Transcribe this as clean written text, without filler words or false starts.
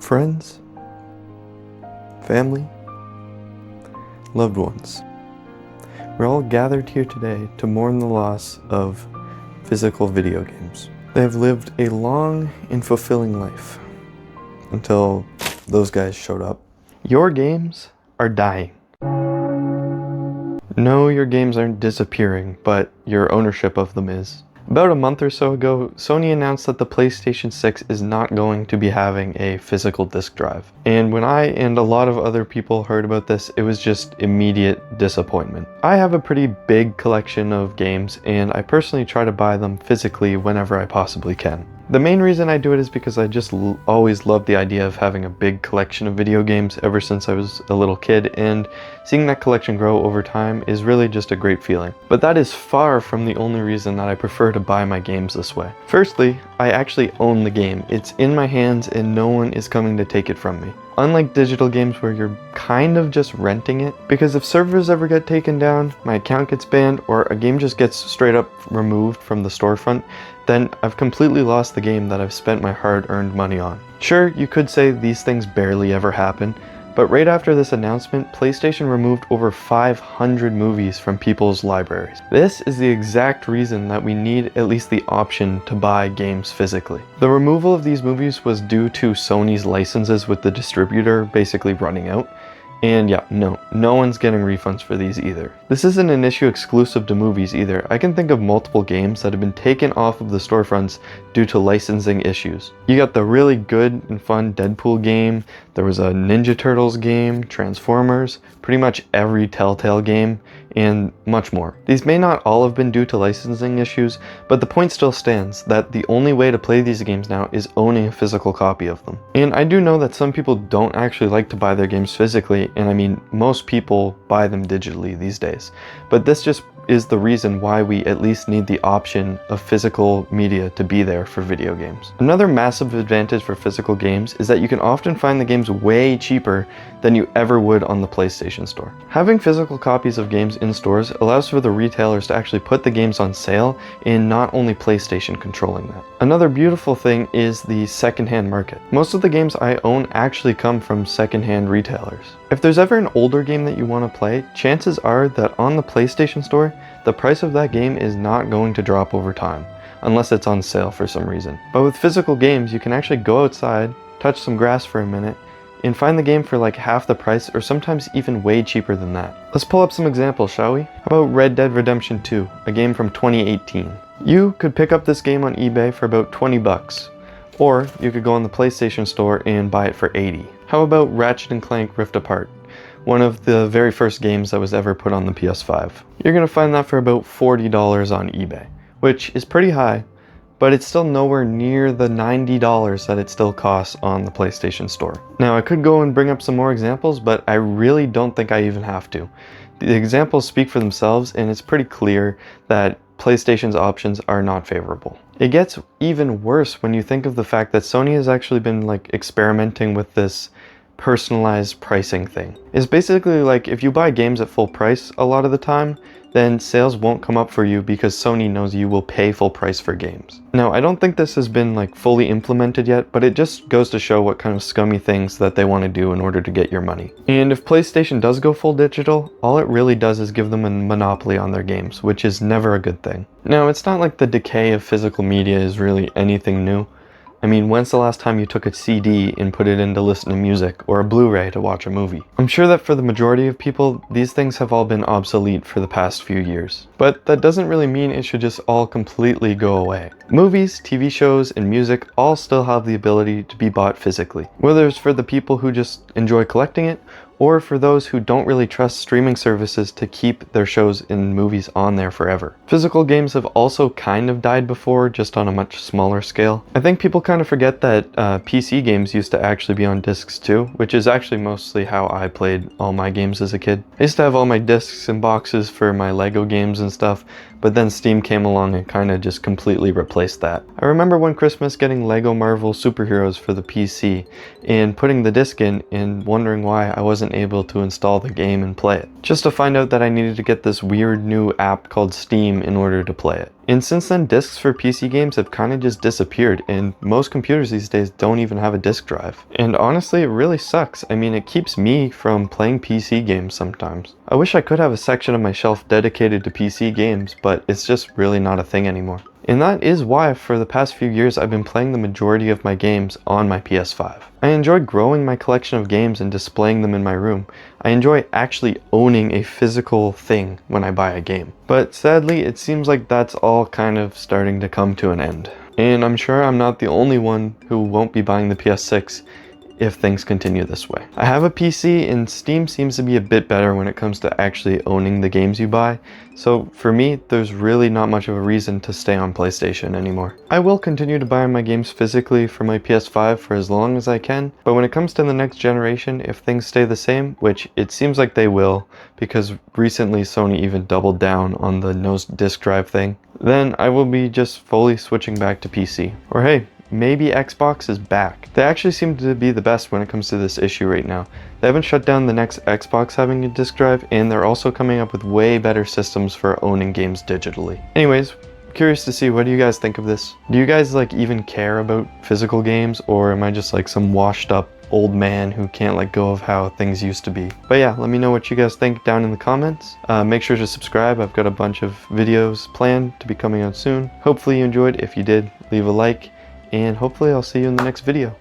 Friends, family, loved ones. We're all gathered here today to mourn the loss of physical video games. They have lived a long and fulfilling life until those guys showed up. Your games are dying. No, your games aren't disappearing, but your ownership of them is. About a month or so ago, Sony announced that the PlayStation 6 is not going to be having a physical disc drive. And when I and a lot of other people heard about this, it was just immediate disappointment. I have a pretty big collection of games, and I personally try to buy them physically whenever I possibly can. The main reason I do it is because I just always loved the idea of having a big collection of video games ever since I was a little kid, and seeing that collection grow over time is really just a great feeling. But that is far from the only reason that I prefer to buy my games this way. Firstly, I actually own the game. It's in my hands and no one is coming to take it from me. Unlike digital games where you're kind of just renting it, because if servers ever get taken down, my account gets banned, or a game just gets straight up removed from the storefront, then I've completely lost the game that I've spent my hard-earned money on. Sure, you could say these things barely ever happen, but right after this announcement, PlayStation removed over 500 movies from people's libraries. This is the exact reason that we need at least the option to buy games physically. The removal of these movies was due to Sony's licenses with the distributor basically running out. And yeah, no one's getting refunds for these either. This isn't an issue exclusive to movies either. I can think of multiple games that have been taken off of the storefronts due to licensing issues. You got the really good and fun Deadpool game, there was a Ninja Turtles game, Transformers, pretty much every Telltale game, and much more. These may not all have been due to licensing issues, but the point still stands that the only way to play these games now is owning a physical copy of them. And I do know that some people don't actually like to buy their games physically, and I mean, most people buy them digitally these days. But this just is the reason why we at least need the option of physical media to be there for video games. Another massive advantage for physical games is that you can often find the games way cheaper than you ever would on the PlayStation Store. Having physical copies of games in stores allows for the retailers to actually put the games on sale, and not only PlayStation controlling that. Another beautiful thing is the secondhand market. Most of the games I own actually come from secondhand retailers. If there's ever an older game that you want to play, chances are that on the PlayStation Store, the price of that game is not going to drop over time, unless it's on sale for some reason. But with physical games, you can actually go outside, touch some grass for a minute, and find the game for like half the price, or sometimes even way cheaper than that. Let's pull up some examples, shall we? How about Red Dead Redemption 2, a game from 2018. You could pick up this game on eBay for about 20 bucks, or you could go on the PlayStation Store and buy it for 80. How about Ratchet & Clank Rift Apart, one of the very first games that was ever put on the PS5. You're gonna find that for about $40 on eBay, which is pretty high, but it's still nowhere near the $90 that it still costs on the PlayStation Store. Now, I could go and bring up some more examples, but I really don't think I even have to. The examples speak for themselves, and it's pretty clear that PlayStation's options are not favorable. It gets even worse when you think of the fact that Sony has actually been experimenting with this personalized pricing thing. It's basically like if you buy games at full price a lot of the time, then sales won't come up for you because Sony knows you will pay full price for games. Now, I don't think this has been fully implemented yet, but it just goes to show what kind of scummy things that they want to do in order to get your money. And if PlayStation does go full digital, all it really does is give them a monopoly on their games, which is never a good thing. Now, it's not like the decay of physical media is really anything new. I mean, when's the last time you took a CD and put it in to listen to music, or a Blu-ray to watch a movie? I'm sure that for the majority of people, these things have all been obsolete for the past few years. But that doesn't really mean it should just all completely go away. Movies, TV shows, and music all still have the ability to be bought physically. Whether it's for the people who just enjoy collecting it, or for those who don't really trust streaming services to keep their shows and movies on there forever. Physical games have also kind of died before, just on a much smaller scale. I think people kind of forget that PC games used to actually be on discs too, which is actually mostly how I played all my games as a kid. I used to have all my discs and boxes for my Lego games and stuff, but then Steam came along and kind of just completely replaced that. I remember one Christmas getting Lego Marvel Superheroes for the PC and putting the disc in and wondering why I wasn't able to install the game and play it, just to find out that I needed to get this weird new app called Steam in order to play it. And since then, discs for PC games have kind of just disappeared, and most computers these days don't even have a disk drive. And honestly, it really sucks. I mean, it keeps me from playing PC games sometimes. I wish I could have a section of my shelf dedicated to PC games, but it's just really not a thing anymore. And that is why for the past few years I've been playing the majority of my games on my PS5. I enjoy growing my collection of games and displaying them in my room. I enjoy actually owning a physical thing when I buy a game. But sadly, it seems like that's all kind of starting to come to an end. And I'm sure I'm not the only one who won't be buying the PS6 if things continue this way. I have a PC and Steam seems to be a bit better when it comes to actually owning the games you buy, so for me, there's really not much of a reason to stay on PlayStation anymore. I will continue to buy my games physically for my PS5 for as long as I can, but when it comes to the next generation, if things stay the same, which it seems like they will, because recently Sony even doubled down on the no disk drive thing, then I will be just fully switching back to PC. Or hey, maybe Xbox is back. They actually seem to be the best when it comes to this issue right now. They haven't shut down the next Xbox having a disk drive, and they're also coming up with way better systems for owning games digitally. Anyways, curious to see, what do you guys think of this? Do you guys like even care about physical games, or am I just like some washed up old man who can't let go of how things used to be? But yeah, let me know what you guys think down in the comments. Make sure to subscribe. I've got a bunch of videos planned to be coming out soon. Hopefully you enjoyed. If you did, leave a like. And hopefully I'll see you in the next video.